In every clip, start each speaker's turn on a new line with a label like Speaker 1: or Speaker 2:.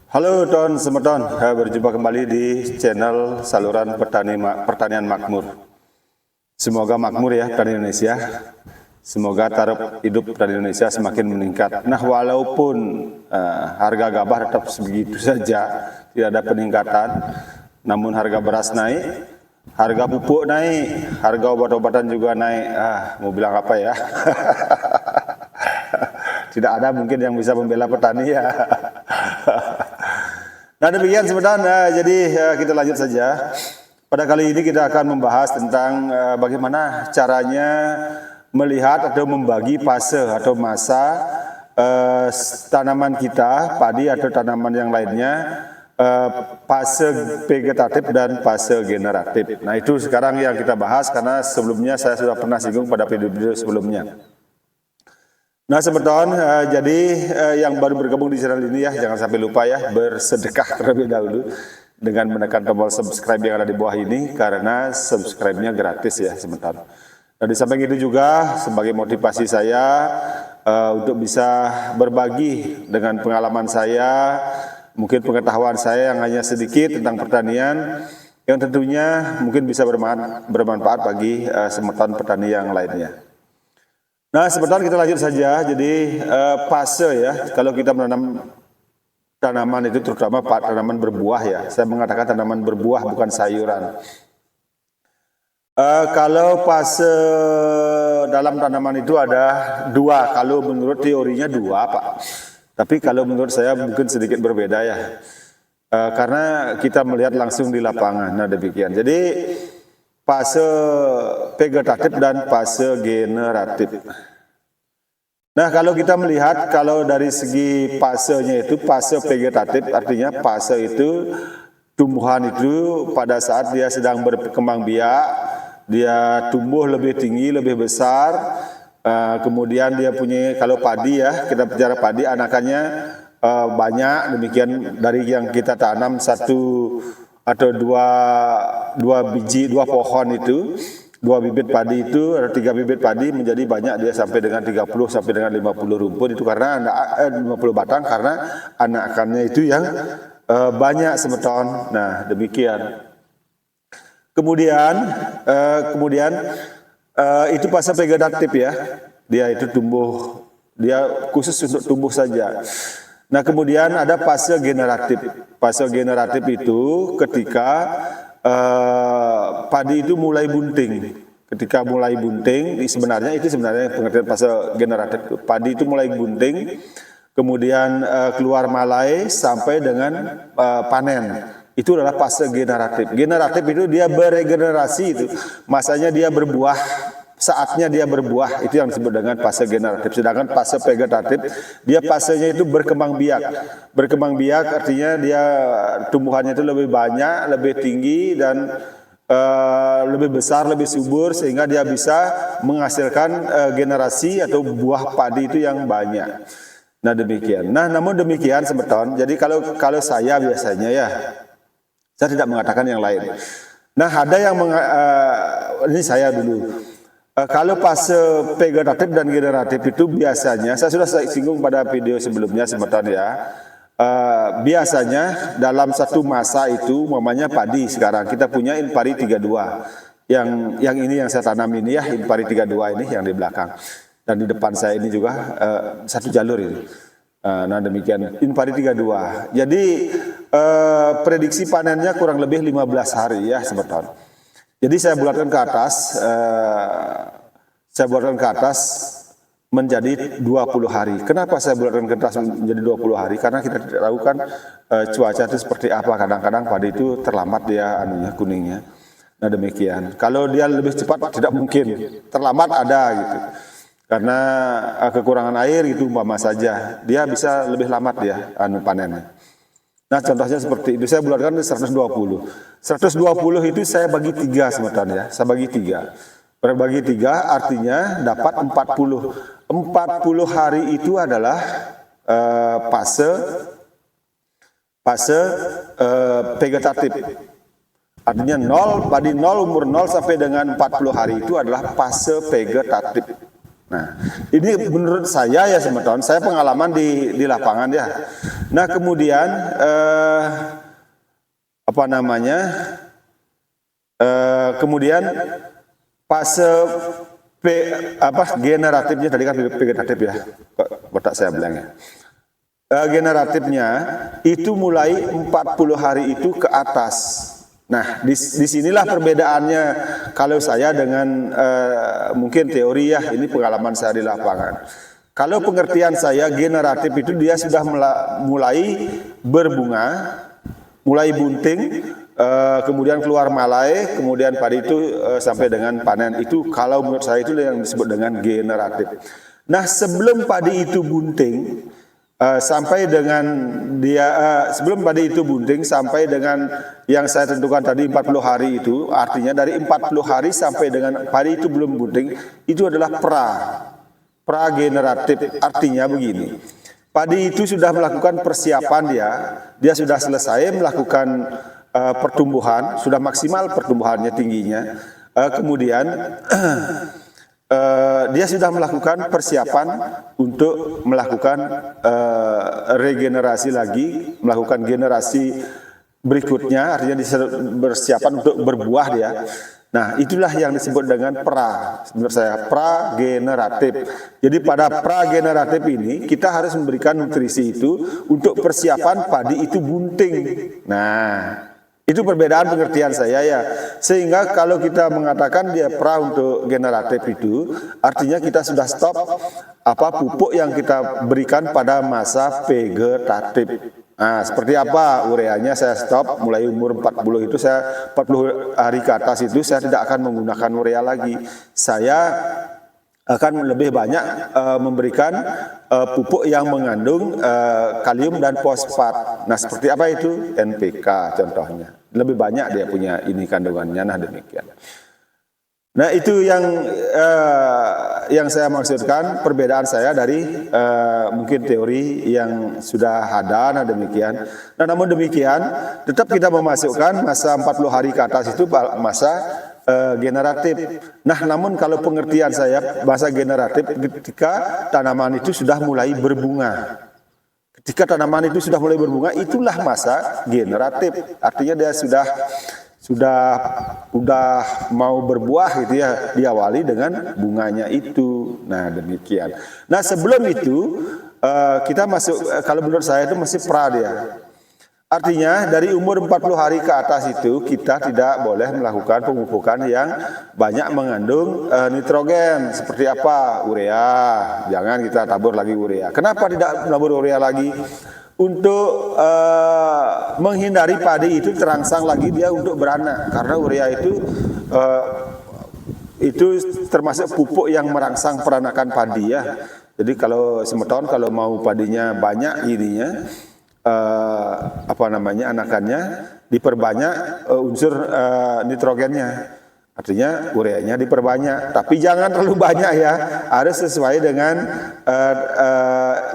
Speaker 1: Halo Don Semeton, berjumpa kembali di channel saluran pertanian makmur. Semoga makmur ya petani Indonesia. Semoga taraf hidup petani Indonesia semakin meningkat. Nah, walaupun harga gabah tetap sebegitu saja, tidak ada peningkatan, namun harga beras naik, harga pupuk naik, harga obat-obatan juga naik. Mau bilang apa ya? Tidak ada mungkin yang bisa membela petani ya. Nah demikian sebenarnya, jadi kita lanjut saja. Pada kali ini kita akan membahas tentang bagaimana caranya melihat atau membagi fase atau masa tanaman kita, padi atau tanaman yang lainnya, fase vegetatif dan fase generatif. Nah itu sekarang yang kita bahas karena sebelumnya saya sudah pernah singgung pada video-video sebelumnya. Nah semeton, jadi yang baru bergabung di channel ini ya, jangan sampai lupa ya bersedekah terlebih dahulu dengan menekan tombol subscribe yang ada di bawah ini, karena subscribe-nya gratis ya semeton. Nah di samping itu juga sebagai motivasi saya untuk bisa berbagi dengan pengalaman saya, mungkin pengetahuan saya yang hanya sedikit tentang pertanian, yang tentunya mungkin bisa bermanfaat bagi semeton petani yang lainnya. Nah, sebentar kita lanjut saja. Jadi fase ya, kalau kita menanam tanaman itu terutama tanaman berbuah ya. Saya mengatakan tanaman berbuah bukan sayuran. Kalau fase dalam tanaman itu ada dua. Kalau menurut teorinya dua, Pak. Tapi kalau menurut saya mungkin sedikit berbeda ya. Karena kita melihat langsung di lapangan. Nah, demikian. Jadi fase vegetatif dan fase generatif. Nah, kalau kita melihat, kalau dari segi fasenya itu, fase vegetatif artinya fase itu tumbuhan itu pada saat dia sedang berkembang biak, dia tumbuh lebih tinggi, lebih besar, kemudian dia punya, kalau padi ya, kita bicara padi, anakannya banyak, demikian dari yang kita tanam satu atau dua biji, dua pohon itu, dua bibit padi itu, ada 3 bibit padi menjadi banyak, dia sampai dengan 30 sampai dengan 50 rumpun itu karena 50 batang karena anakannya itu yang banyak semeton. Nah demikian. Kemudian itu fase vegetatif ya, dia itu tumbuh, dia khusus untuk tumbuh saja. Nah kemudian ada fase generatif. Fase generatif itu ketika padi itu mulai bunting. Ketika mulai bunting, sebenarnya pengertian fase generatif. Padi itu mulai bunting, kemudian keluar malai sampai dengan panen. Itu adalah fase generatif. Generatif itu dia beregenerasi itu, masanya dia berbuah. Saatnya dia berbuah, itu yang disebut dengan fase generatif. Sedangkan fase vegetatif, dia fasenya itu berkembang biak. Berkembang biak artinya dia tumbuhannya itu lebih banyak, lebih tinggi, dan lebih besar, lebih subur, sehingga dia bisa menghasilkan generasi atau buah padi itu yang banyak. Nah demikian. Nah namun demikian semeton, jadi kalau saya biasanya ya, saya tidak mengatakan yang lain. Nah ada yang ini saya dulu. Kalau fase vegetatif dan generatif itu biasanya, saya sudah singgung pada video sebelumnya semeton ya, biasanya dalam satu masa itu, umpamanya padi sekarang, kita punya Impari 32, yang ini yang saya tanam ini ya, Impari 32 ini yang di belakang, dan di depan saya ini juga satu jalur ini. Nah demikian, Impari 32, jadi prediksi panennya kurang lebih 15 hari ya semeton. Jadi saya bulatkan ke atas, menjadi 20 hari. Kenapa saya bulatkan ke atas menjadi 20 hari? Karena kita tidak tahu kan cuaca itu seperti apa. Kadang-kadang padi itu terlambat dia kuningnya. Nah demikian. Kalau dia lebih cepat tidak mungkin. Terlambat ada gitu. Karena kekurangan air itu umpama saja. Dia bisa lebih lambat dia panennya. Nah contohnya seperti itu, saya bulatkan 120. 120 itu saya bagi 3 semeton ya, saya bagi 3. Berbagi 3 artinya dapat 40. 40 hari itu adalah fase vegetatif. Artinya 0, padi 0, umur 0 sampai dengan 40 hari itu adalah fase vegetatif. Nah, ini menurut saya ya teman-teman, saya pengalaman di lapangan ya. Nah, kemudian apa namanya? Kemudian fase generatifnya tadi kan vegetatif ya, kotak saya bilang ya. Generatifnya itu mulai 40 hari itu ke atas. Nah, disinilah perbedaannya kalau saya dengan mungkin teori ya, ini pengalaman saya di lapangan. Kalau pengertian saya generatif itu dia sudah mulai berbunga, mulai bunting, kemudian keluar malai, kemudian padi itu sampai dengan panen. Itu kalau menurut saya itu yang disebut dengan generatif. Nah, sebelum padi itu bunting, sampai dengan sebelum padi itu bunting sampai dengan yang saya tentukan tadi 40 hari itu, artinya dari 40 hari sampai dengan padi itu belum bunting, itu adalah prageneratif. Artinya begini, padi itu sudah melakukan persiapan, dia sudah selesai melakukan pertumbuhan, sudah maksimal pertumbuhannya tingginya, kemudian dia sudah melakukan persiapan untuk melakukan regenerasi lagi, melakukan generasi berikutnya, artinya bersiapan untuk berbuah dia. Nah, itulah yang disebut dengan menurut saya prageneratif. Jadi pada prageneratif ini kita harus memberikan nutrisi itu untuk persiapan padi itu bunting. Nah, itu perbedaan pengertian saya ya. Sehingga kalau kita mengatakan dia untuk generatif itu, artinya kita sudah stop pupuk yang kita berikan pada masa vegetatif. Nah, seperti apa ureanya saya stop mulai umur 40 itu, saya 40 hari ke atas itu saya tidak akan menggunakan urea lagi. Saya akan lebih banyak memberikan pupuk yang mengandung kalium dan fosfat. Nah, seperti apa itu? NPK contohnya. Lebih banyak dia punya ini kandungannya, nah demikian. Nah, itu yang saya maksudkan perbedaan saya dari mungkin teori yang sudah ada, nah demikian. Nah, namun demikian tetap kita memasukkan masa 40 hari ke atas itu masa generatif. Nah, namun kalau pengertian saya masa generatif ketika tanaman itu sudah mulai berbunga. Ketika tanaman itu sudah mulai berbunga, itulah masa generatif. Artinya dia sudah mau berbuah gitu ya, diawali dengan bunganya itu. Nah, demikian. Nah, sebelum itu kita masuk, kalau menurut saya itu masih pra dia. Artinya dari umur 40 hari ke atas itu kita tidak boleh melakukan pemupukan yang banyak mengandung nitrogen. Seperti apa? Urea. Jangan kita tabur lagi urea. Kenapa tidak menabur urea lagi? Untuk menghindari padi itu terangsang lagi dia untuk beranak, karena urea itu termasuk pupuk yang merangsang peranakan padi ya. Jadi kalau semeton kalau mau padinya banyak ininya anakannya diperbanyak unsur nitrogennya. Artinya ureanya diperbanyak, tapi jangan terlalu banyak ya. Harus sesuai dengan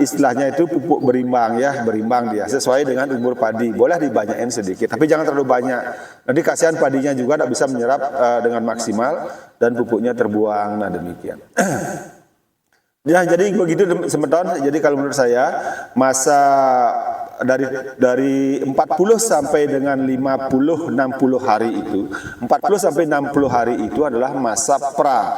Speaker 1: istilahnya itu pupuk berimbang ya, berimbang dia sesuai dengan umur padi. Boleh dibanyakin sedikit, tapi jangan terlalu banyak. Nanti kasihan padinya juga tidak bisa menyerap dengan maksimal dan pupuknya terbuang. Nah, demikian. Ya, jadi begitu semeton. Jadi kalau menurut saya masa dari 40 sampai dengan 50-60 hari itu, 40 sampai 60 hari itu adalah masa pra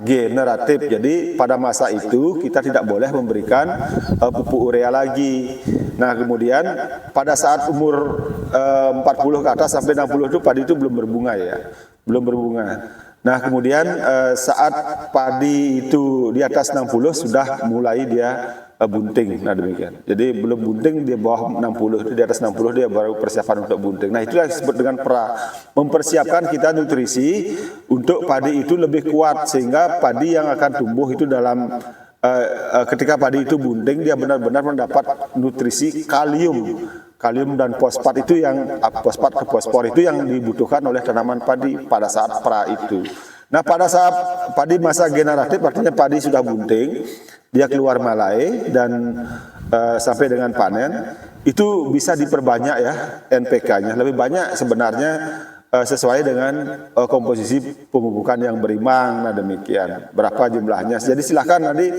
Speaker 1: generatif. Jadi pada masa itu kita tidak boleh memberikan pupuk urea lagi. Nah, kemudian pada saat umur 40 ke atas sampai 60 itu padi itu belum berbunga ya, belum berbunga. Nah, kemudian saat padi itu di atas 60 sudah mulai dia bunting. Nah, demikian. Jadi belum bunting di bawah 60, itu di atas 60 dia baru persiapan untuk bunting. Nah, itulah disebut dengan mempersiapkan kita nutrisi untuk padi itu lebih kuat, sehingga padi yang akan tumbuh itu dalam ketika padi itu bunting dia benar-benar mendapat nutrisi kalium dan fosfat itu yang fosfat ke fosfor itu yang dibutuhkan oleh tanaman padi pada saat pra itu. Nah, pada saat padi masa generatif artinya padi sudah bunting, dia keluar malai dan sampai dengan panen, itu bisa diperbanyak ya NPK-nya. Lebih banyak sebenarnya sesuai dengan komposisi pemupukan yang berimbang. Nah demikian, berapa jumlahnya. Jadi silakan nanti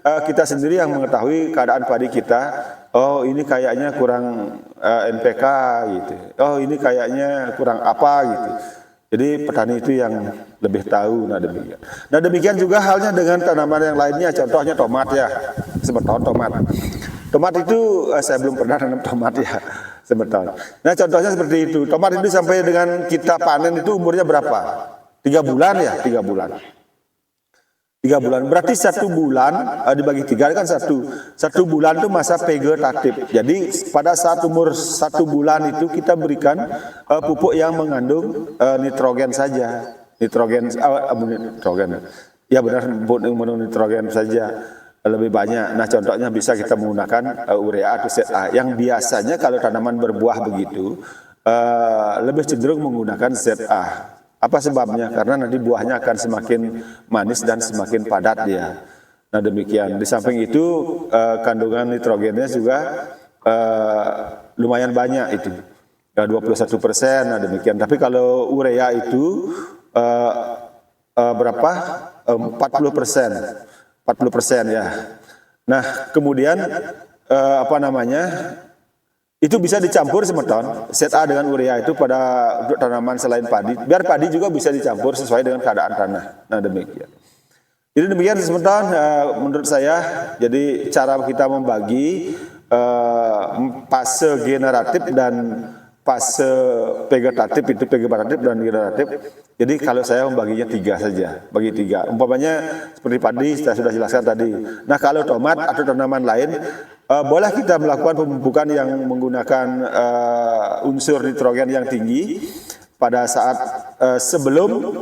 Speaker 1: kita sendiri yang mengetahui keadaan padi kita. Oh ini kayaknya kurang NPK gitu. Oh ini kayaknya kurang apa gitu. Jadi petani itu yang lebih tahu. Nah demikian. Nah demikian juga halnya dengan tanaman yang lainnya. Contohnya tomat ya, semeton tomat. Tomat itu saya belum pernah tanam tomat ya, semeton. Nah contohnya seperti itu. Tomat itu sampai dengan kita panen itu umurnya berapa? 3 bulan ya, 3 bulan. 3 bulan. Berarti 1 bulan dibagi 3 kan 1 bulan itu masa vegetatif. Jadi pada saat umur 1 bulan itu kita berikan pupuk yang mengandung nitrogen saja. Nitrogen. Ya benar, mengandung nitrogen saja. Lebih banyak. Nah contohnya bisa kita menggunakan urea atau ZA yang biasanya kalau tanaman berbuah begitu lebih cenderung menggunakan ZA. Apa sebabnya? Karena nanti buahnya akan semakin manis dan semakin padat dia. Nah demikian. Di samping itu kandungan nitrogennya juga lumayan banyak itu, 21%. Nah demikian. Tapi kalau urea itu berapa? 40%. 40% ya. Nah, kemudian apa namanya? Itu bisa dicampur semeton ZA dengan urea itu pada tanaman selain padi. Biar padi juga bisa dicampur sesuai dengan keadaan tanah. Nah, demikian. Jadi demikian semeton menurut saya. Jadi cara kita membagi fase generatif dan fase vegetatif itu vegetatif dan generatif. Jadi kalau saya membaginya 3 saja, bagi 3. Umpamanya seperti padi saya sudah jelaskan tadi. Nah kalau tomat atau tanaman lain, boleh kita melakukan pemupukan yang menggunakan unsur nitrogen yang tinggi pada saat sebelum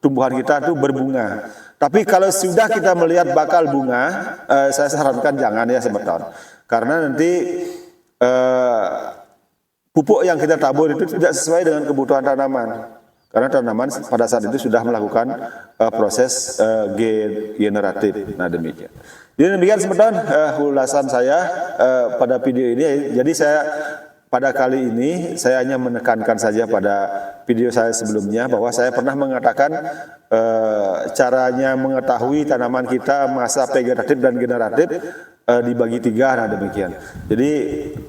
Speaker 1: tumbuhan kita itu berbunga. Tapi kalau sudah kita melihat bakal bunga, saya sarankan jangan ya semeton, karena nanti pupuk yang kita tabur itu tidak sesuai dengan kebutuhan tanaman. Karena tanaman pada saat itu sudah melakukan proses generatif. Nah demikian. Jadi demikian semeton ulasan saya pada video ini. Jadi saya pada kali ini saya hanya menekankan saja pada video saya sebelumnya bahwa saya pernah mengatakan caranya mengetahui tanaman kita masa vegetatif dan generatif dibagi 3. Nah demikian. Jadi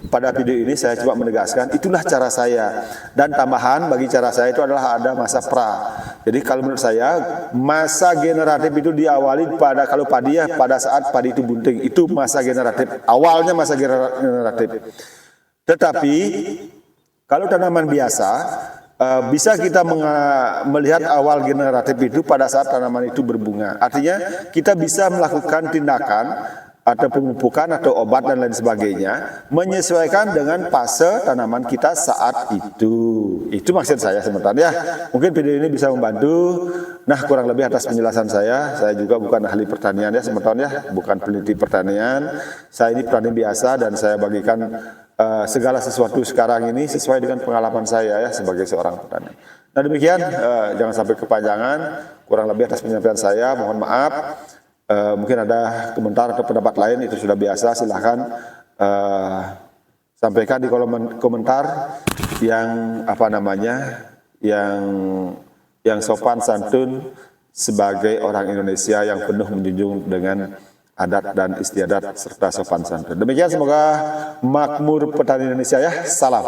Speaker 1: pada video ini saya coba menegaskan itulah cara saya, dan tambahan bagi cara saya itu adalah ada masa pra. Jadi kalau menurut saya masa generatif itu diawali pada, kalau padi ya pada saat padi itu bunting, itu masa generatif, awalnya masa generatif. Tetapi kalau tanaman biasa bisa kita melihat awal generatif itu pada saat tanaman itu berbunga. Artinya kita bisa melakukan tindakan atau pemupukan atau obat dan lain sebagainya menyesuaikan dengan fase tanaman kita saat itu. Itu maksud saya sebentar ya. Mungkin video ini bisa membantu. Nah kurang lebih atas penjelasan saya juga bukan ahli pertanian ya sebentar ya, bukan peneliti pertanian. Saya ini petani biasa dan saya bagikan segala sesuatu sekarang ini sesuai dengan pengalaman saya ya sebagai seorang petani. Nah demikian, jangan sampai kepanjangan. Kurang lebih atas penyampaian saya, mohon maaf. Mungkin ada komentar atau pendapat lain, itu sudah biasa, silahkan sampaikan di kolom komentar yang yang sopan santun sebagai orang Indonesia yang penuh menjunjung dengan adat dan istiadat serta sopan santun. Demikian, semoga makmur petani Indonesia ya. Salam.